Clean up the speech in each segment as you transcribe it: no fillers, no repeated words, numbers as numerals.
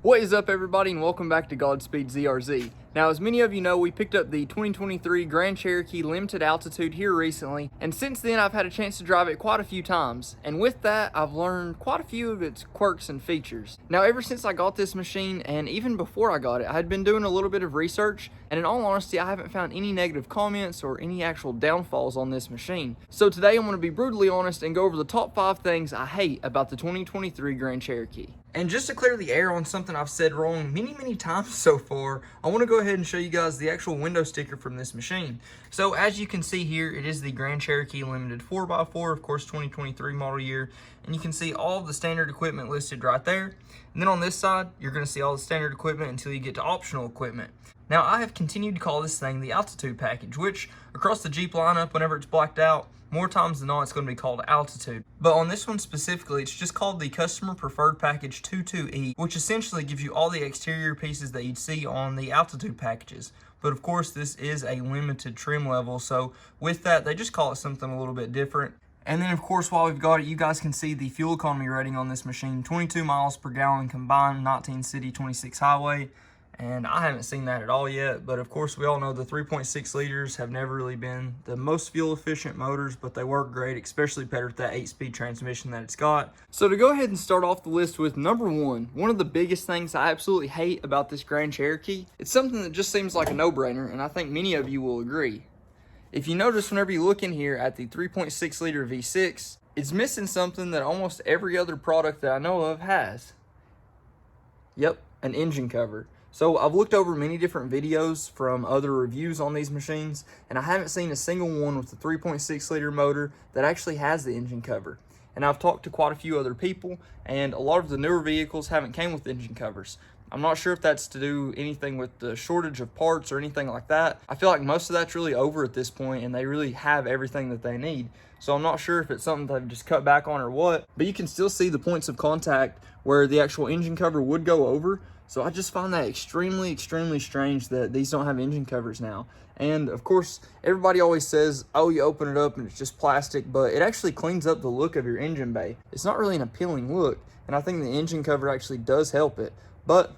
What is up, everybody, and welcome back to Godspeed ZRZ. Now, as many of you know, we picked up the 2023 Grand Cherokee Limited Altitude here recently, and since then I've had a chance to drive it quite a few times, and with that I've learned quite a few of its quirks and features. Now, ever since I got this machine, and even before I got it, I had been doing a little bit of research, and in all honesty I haven't found any negative comments or any actual downfalls on this machine. So today I'm going to be brutally honest and go over the top 5 things I hate about the 2023 Grand Cherokee. And just to clear the air on something I've said wrong many times so far, I want to go ahead and show you guys the actual window sticker from this machine. So as you can see here, it is the Grand Cherokee Limited 4x4, of course 2023 model year, and you can see all of the standard equipment listed right there. And then on this side, you're going to see all the standard equipment until you get to optional equipment. Now, I have continued to call this thing the Altitude package, which across the Jeep lineup, whenever it's blacked out, more times than not, it's going to be called Altitude. But on this one specifically, it's just called the Customer Preferred Package 22E, which essentially gives you all the exterior pieces that you'd see on the Altitude packages. But of course, this is a limited trim level, so with that, they just call it something a little bit different. And then of course, while we've got it, you guys can see the fuel economy rating on this machine, 22 miles per gallon combined, 19 city, 26 highway. And I haven't seen that at all yet, but of course we all know the 3.6 liters have never really been the most fuel efficient motors, but they work great, especially better with that 8-speed transmission that it's got. So to go ahead and start off the list with number one of the biggest things I absolutely hate about this Grand Cherokee, it's something that just seems like a no-brainer, and I think many of you will agree. If you notice, whenever you look in here at the 3.6 liter V6, it's missing something that almost every other product that I know of has. Yep, an engine cover. So I've looked over many different videos from other reviews on these machines, and I haven't seen a single one with the 3.6 liter motor that actually has the engine cover. And I've talked to quite a few other people, and a lot of the newer vehicles haven't came with engine covers. I'm not sure if that's to do anything with the shortage of parts or anything like that. I feel like most of that's really over at this point, and they really have everything that they need. So I'm not sure if it's something they've just cut back on or what, but you can still see the points of contact where the actual engine cover would go over. So I just find that extremely strange that these don't have engine covers now. And of course, everybody always says, oh, you open it up and it's just plastic, but it actually cleans up the look of your engine bay. It's not really an appealing look, and I think the engine cover actually does help it. But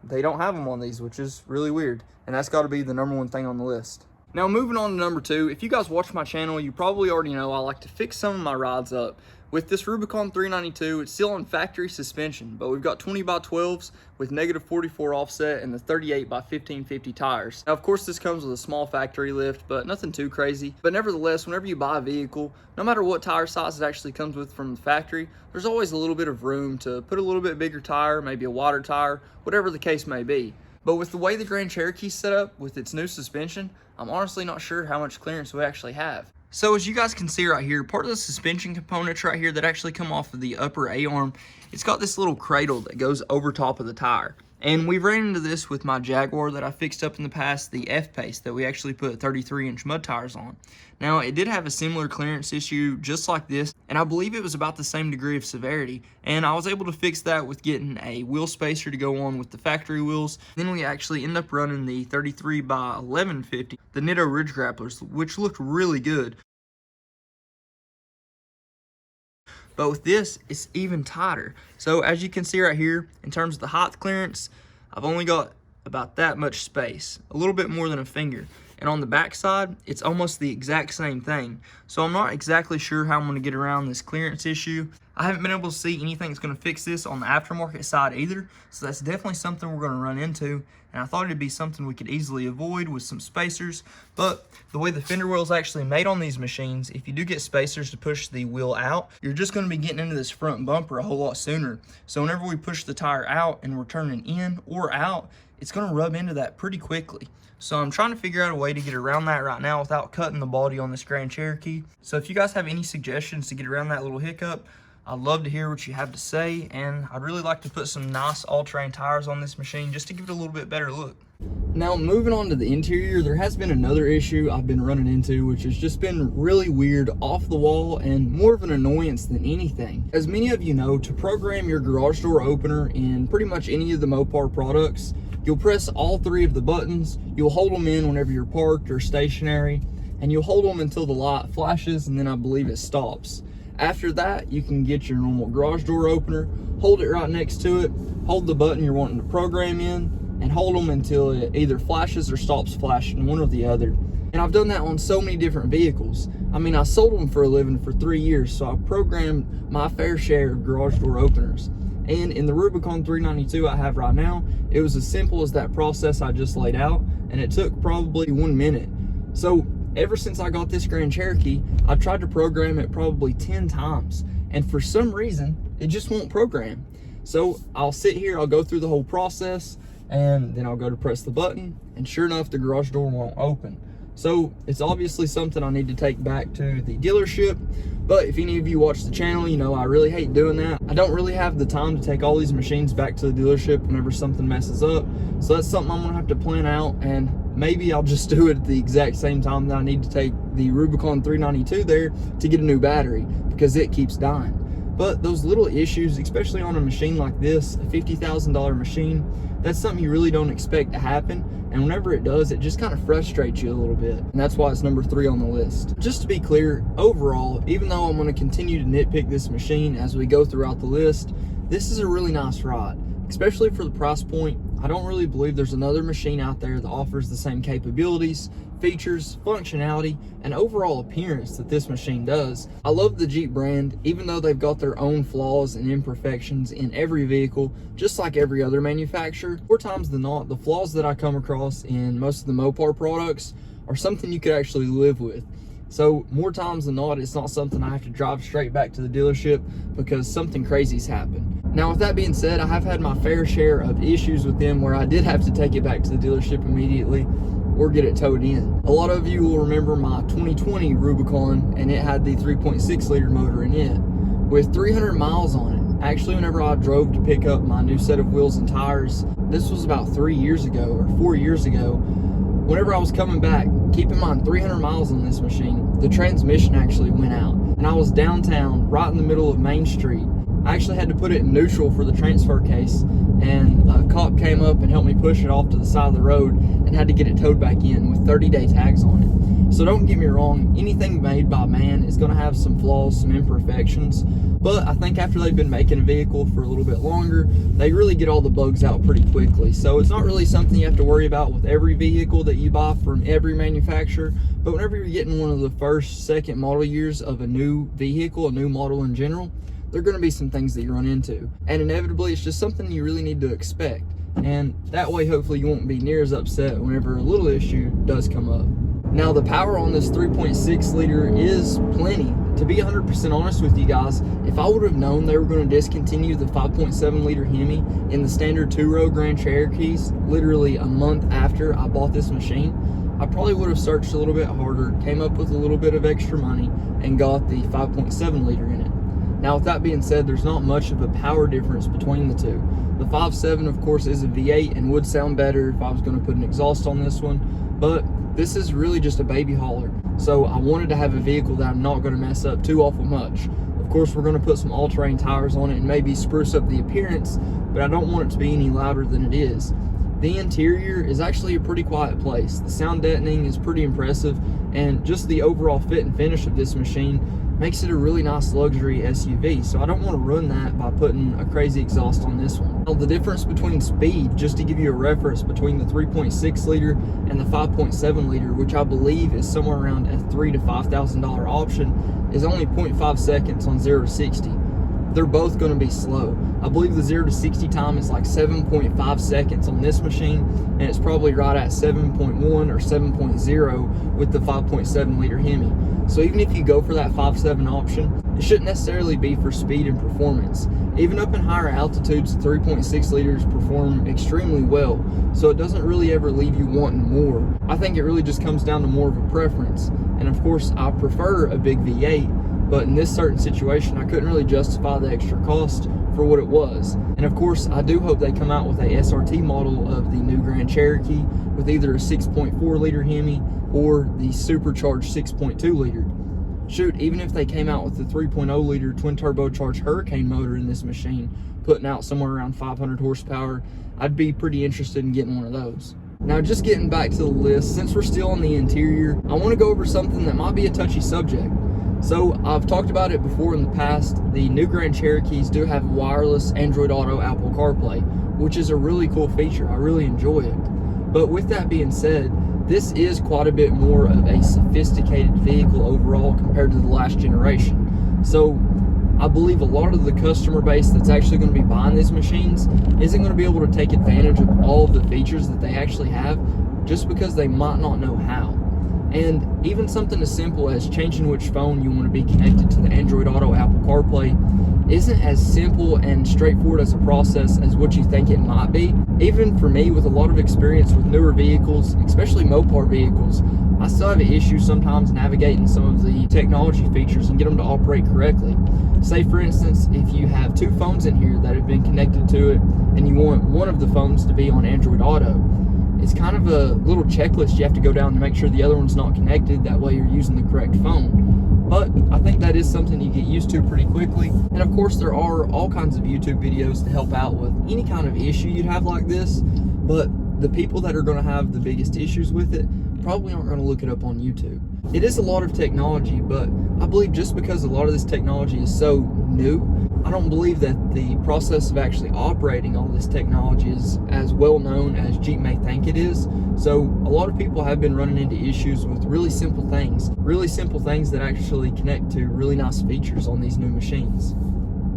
they don't have them on these, which is really weird. And that's got to be the number one thing on the list. Now, moving on to number 2, if you guys watch my channel, you probably already know I like to fix some of my rides up. With this Rubicon 392, it's still on factory suspension, but we've got 20x12s with -44 offset and the 38x1550 tires. Now, of course, this comes with a small factory lift, but nothing too crazy. But nevertheless, whenever you buy a vehicle, no matter what tire size it actually comes with from the factory, there's always a little bit of room to put a little bit bigger tire, maybe a wider tire, whatever the case may be. But with the way the Grand Cherokee's set up with its new suspension, I'm honestly not sure how much clearance we actually have. So as you guys can see right here, part of the suspension components right here that actually come off of the upper A-arm, it's got this little cradle that goes over top of the tire. And we've ran into this with my Jaguar that I fixed up in the past, the F-Pace, that we actually put 33-inch mud tires on. Now, it did have a similar clearance issue just like this, and I believe it was about the same degree of severity. And I was able to fix that with getting a wheel spacer to go on with the factory wheels. Then we actually end up running the 33x1150, the Nitto Ridge Grapplers, which looked really good. But with this, it's even tighter. So as you can see right here, in terms of the height clearance, I've only got about that much space, a little bit more than a finger. And on the back side, it's almost the exact same thing. So I'm not exactly sure how I'm going to get around this clearance issue. I haven't been able to see anything that's going to fix this on the aftermarket side either. So that's definitely something we're going to run into. And I thought it'd be something we could easily avoid with some spacers. But the way the fender well is actually made on these machines, if you do get spacers to push the wheel out, you're just going to be getting into this front bumper a whole lot sooner. So whenever we push the tire out and we're turning in or out, it's going to rub into that pretty quickly. So I'm trying to figure out a way to get around that right now without cutting the body on this Grand Cherokee. So if you guys have any suggestions to get around that little hiccup, I'd love to hear what you have to say, and I'd really like to put some nice all-terrain tires on this machine just to give it a little bit better look. Now, moving on to the interior, there has been another issue I've been running into, which has just been really weird, off the wall, and more of an annoyance than anything. As many of you know, to program your garage door opener in pretty much any of the Mopar products, you'll press all 3 of the buttons, you'll hold them in whenever you're parked or stationary, and you'll hold them until the light flashes, and then I believe it stops. After that, you can get your normal garage door opener, hold it right next to it, hold the button you're wanting to program in, and hold them until it either flashes or stops flashing, one or the other. And I've done that on so many different vehicles. I mean, I sold them for a living for 3 years, so I programmed my fair share of garage door openers. And in the Rubicon 392 I have right now, it was as simple as that process I just laid out, and it took probably 1 minute. So ever since I got this Grand Cherokee, I've tried to program it probably 10 times, and for some reason, it just won't program. So I'll sit here, I'll go through the whole process, and then I'll go to press the button, and sure enough, the garage door won't open. So it's obviously something I need to take back to the dealership. But if any of you watch the channel, you know I really hate doing that. I don't really have the time to take all these machines back to the dealership whenever something messes up. So that's something I'm gonna have to plan out, and maybe I'll just do it at the exact same time that I need to take the Rubicon 392 there to get a new battery, because it keeps dying. But those little issues, especially on a machine like this, a $50,000 machine, that's something you really don't expect to happen. And whenever it does, it just kind of frustrates you a little bit. And that's why it's number 3 on the list. Just to be clear, overall, even though I'm going to continue to nitpick this machine as we go throughout the list, this is a really nice ride, especially for the price point. I don't really believe there's another machine out there that offers the same capabilities, features, functionality, and overall appearance that this machine does. I love the Jeep brand, even though they've got their own flaws and imperfections in every vehicle, just like every other manufacturer. More times than not, the flaws that I come across in most of the Mopar products are something you could actually live with. So more times than not, it's not something I have to drive straight back to the dealership because something crazy's happened. Now, with that being said, I have had my fair share of issues with them where I did have to take it back to the dealership immediately or get it towed in. A lot of you will remember my 2020 Rubicon, and it had the 3.6 liter motor in it with 300 miles on it. Actually, whenever I drove to pick up my new set of wheels and tires, this was about 3 years ago or 4 years ago. Whenever I was coming back, keep in mind 300 miles on this machine, the transmission actually went out, and I was downtown right in the middle of Main Street. I actually had to put it in neutral for the transfer case, and a cop came up and helped me push it off to the side of the road and had to get it towed back in with 30-day tags on it. So don't get me wrong, anything made by man is going to have some flaws, some imperfections, but I think after they've been making a vehicle for a little bit longer, they really get all the bugs out pretty quickly. So it's not really something you have to worry about with every vehicle that you buy from every manufacturer, but whenever you're getting one of the first, second model years of a new vehicle, a new model in general, there are going to be some things that you run into, and inevitably it's just something you really need to expect, and that way hopefully you won't be near as upset whenever a little issue does come up. Now, the power on this 3.6 liter is plenty. To be 100% honest with you guys, if I would have known they were going to discontinue the 5.7 liter Hemi in the standard 2-row Grand Cherokees literally a month after I bought this machine, I probably would have searched a little bit harder, came up with a little bit of extra money, and got the 5.7 liter in it. Now, with that being said, there's not much of a power difference between the two. The 5.7, of course, is a V8 and would sound better if I was going to put an exhaust on this one, but this is really just a baby hauler. So I wanted to have a vehicle that I'm not going to mess up too awful much. Of course, we're going to put some all-terrain tires on it and maybe spruce up the appearance, but I don't want it to be any louder than it is. The interior is actually a pretty quiet place. The sound deadening is pretty impressive, and just the overall fit and finish of this machine makes it a really nice luxury SUV. So I don't want to ruin that by putting a crazy exhaust on this one. Now, the difference between speed, just to give you a reference, between the 3.6 liter and the 5.7 liter, which I believe is somewhere around a $3,000 to $5,000 option, is only 0.5 seconds on 0 to 60. They're both going to be slow. I believe the 0 to 60 time is like 7.5 seconds on this machine, and it's probably right at 7.1 or 7.0 with the 5.7 liter Hemi. So even if you go for that 5.7 option, it shouldn't necessarily be for speed and performance. Even up in higher altitudes, 3.6 liters perform extremely well, so it doesn't really ever leave you wanting more. I think it really just comes down to more of a preference. And of course, I prefer a big V8, but in this certain situation, I couldn't really justify the extra cost for what it was. And of course, I do hope they come out with a SRT model of the new Grand Cherokee with either a 6.4 liter Hemi or the supercharged 6.2 liter. Shoot, even if they came out with the 3.0 liter twin turbocharged Hurricane motor in this machine, putting out somewhere around 500 horsepower, I'd be pretty interested in getting one of those. Now, just getting back to the list, since we're still on the interior, I want to go over something that might be a touchy subject. So I've talked about it before in the past. The new Grand Cherokees do have wireless Android Auto Apple CarPlay, which is a really cool feature. I really enjoy it. But with that being said, this is quite a bit more of a sophisticated vehicle overall compared to the last generation. So I believe a lot of the customer base that's actually going to be buying these machines isn't going to be able to take advantage of all of the features that they actually have just because they might not know how. And even something as simple as changing which phone you want to be connected to the Android Auto Apple CarPlay isn't as simple and straightforward as a process as what you think it might be. Even for me, with a lot of experience with newer vehicles, especially Mopar vehicles, I still have issues sometimes navigating some of the technology features and get them to operate correctly. Say for instance, if you have two phones in here that have been connected to it and you want one of the phones to be on Android Auto, it's kind of a little checklist you have to go down to make sure the other one's not connected. That way you're using the correct phone. But I think that is something you get used to pretty quickly. And of course there are all kinds of YouTube videos to help out with any kind of issue you'd have like this. But the people that are going to have the biggest issues with it probably aren't going to look it up on YouTube. It is a lot of technology, but I believe just because a lot of this technology is so new, I don't believe that the process of actually operating all this technology is as well known as Jeep may think it is. So a lot of people have been running into issues with really simple things that actually connect to really nice features on these new machines.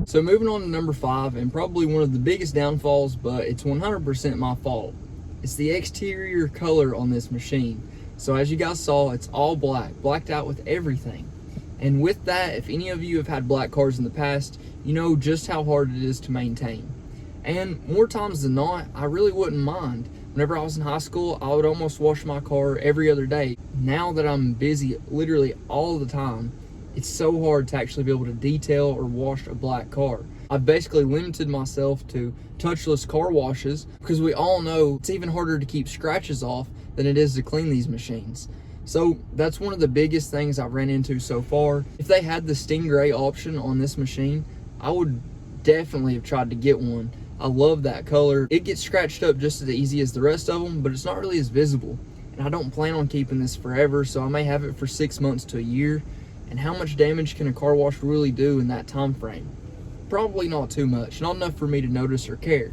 So moving on to number 5, and probably one of the biggest downfalls, but it's 100% my fault. It's the exterior color on this machine. So as you guys saw, it's all black, blacked out with everything. And with that, if any of you have had black cars in the past, you know just how hard it is to maintain. And more times than not, I really wouldn't mind. Whenever I was in high school, I would almost wash my car every other day. Now that I'm busy literally all the time, it's so hard to actually be able to detail or wash a black car. I've basically limited myself to touchless car washes because we all know it's even harder to keep scratches off than it is to clean these machines. So that's one of the biggest things I've ran into so far. If they had the Stingray option on this machine, I would definitely have tried to get one. I love that color. It gets scratched up just as easy as the rest of them, but it's not really as visible. And I don't plan on keeping this forever, so I may have it for 6 months to a year. And how much damage can a car wash really do in that time frame? Probably not too much, not enough for me to notice or care.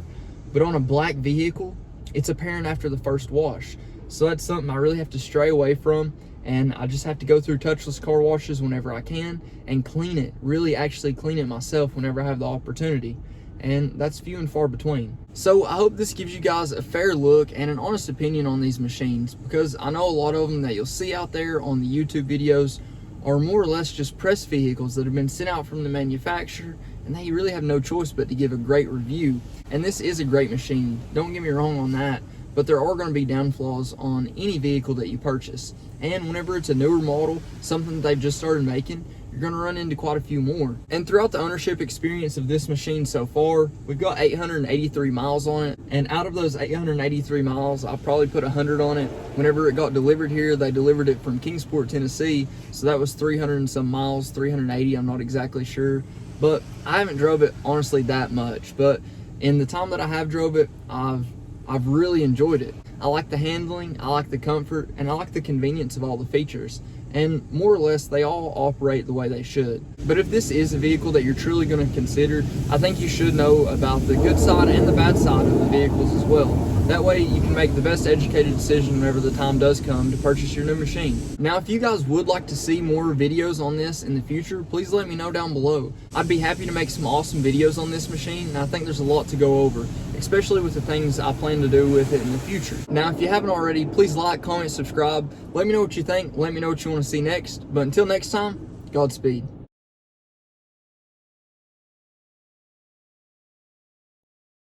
But on a black vehicle, it's apparent after the first wash. So that's something I really have to stray away from, and I just have to go through touchless car washes whenever I can and clean it, really actually clean it myself whenever I have the opportunity. And that's few and far between. So I hope this gives you guys a fair look and an honest opinion on these machines, because I know a lot of them that you'll see out there on the YouTube videos are more or less just press vehicles that have been sent out from the manufacturer, and they really have no choice but to give a great review. And this is a great machine, don't get me wrong on that, but there are going to be downfalls on any vehicle that you purchase. And whenever it's a newer model, something that they've just started making, you're going to run into quite a few more. And throughout the ownership experience of this machine so far, we've got 883 miles on it. And out of those 883 miles, I'll probably put 100 on it. Whenever it got delivered here, they delivered it from Kingsport, Tennessee. So that was 300 and some miles, 380, I'm not exactly sure. But I haven't drove it honestly that much. But in the time that I have drove it, I've really enjoyed it. I like the handling, I like the comfort, and I like the convenience of all the features. And more or less, they all operate the way they should. But if this is a vehicle that you're truly going to consider, I think you should know about the good side and the bad side of the vehicles as well. That way you can make the best educated decision whenever the time does come to purchase your new machine. Now, if you guys would like to see more videos on this in the future, please let me know down below. I'd be happy to make some awesome videos on this machine, and I think there's a lot to go over, especially with the things I plan to do with it in the future. Now, if you haven't already, please like, comment, subscribe. Let me know what you think. Let me know what you want to see next. But until next time, Godspeed.